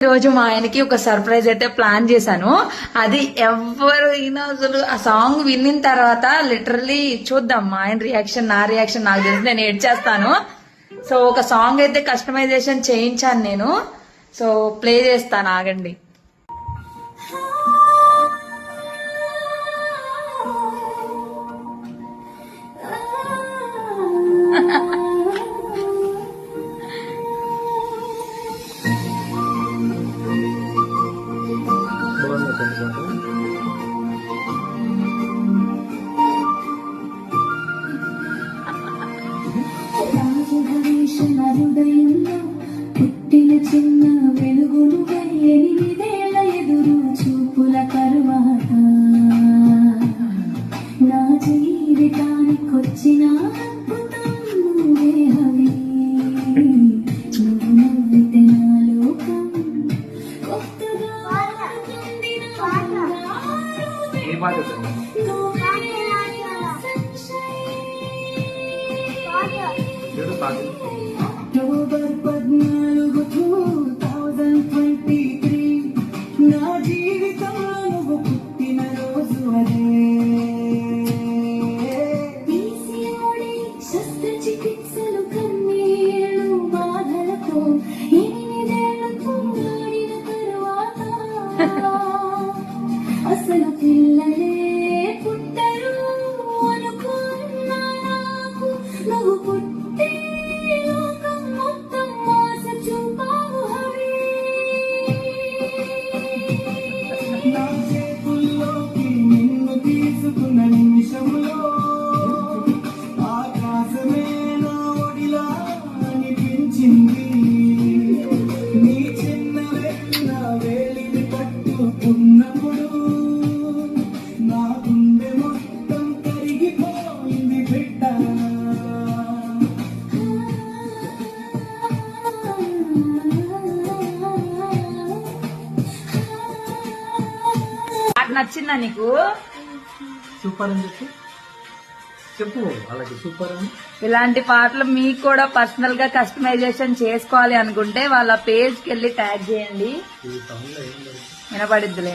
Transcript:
రోజు మా ఆయనకి ఒక సర్ప్రైజ్ అయితే ప్లాన్ చేశాను. అది ఎవరైనా అసలు ఆ సాంగ్ విన్న తర్వాత లిటరల్లీ చూద్దాం మా ఆయన రియాక్షన్, నా రియాక్షన్ నాకు తెలిసి నేను ఏడ్చేస్తాను. సో ఒక సాంగ్ అయితే కస్టమైజేషన్ చేయించాను నేను. సో ప్లే చేస్తాను, ఆగండి. పుట్టిన చిన్న వెలుగులు 8 ఎదురు చూపుల తరువాత నా జీవితానికొచ్చిన అద్భుతం నువ్వే హవి. నువ్వు నవ్వితే నా లోకం కొత్తగా October 14, 2023 నా జీవితంలో నువ్వు పుట్టిన రోజు అదే. PCOD శస్త్రచికిత్సలు కన్నీళ్ళు బాధలతో 8 ఏళ్లకు ఆడిన తరువాత అసలు పిల్లలే పుట్టరు అనుకున్నా నాకు నువ్వు పుట్టే నా చేతుల్లోకి నిన్ను తీసుకున్న నిమిషంలో ఆకాశమే నా ఒడిలా అనిపించింది. నీ చిన్న వేలిని పట్టుకున్నప్పుడు నా గుండె మొత్తం కరిగిపోయింది బిడ్డ. నచ్చిందా నీకు? సూపర్ అని చెప్పు అలాగే సూపర్ అని. ఇలాంటి పాటలు మీకు కూడా పర్సనల్ గా కస్టమైజేషన్ చేసుకోవాలి అనుకుంటే వాళ్ళ పేజ్ కి వెళ్ళి ట్యాగ్ చేయండి, వినపడిద్దిలే.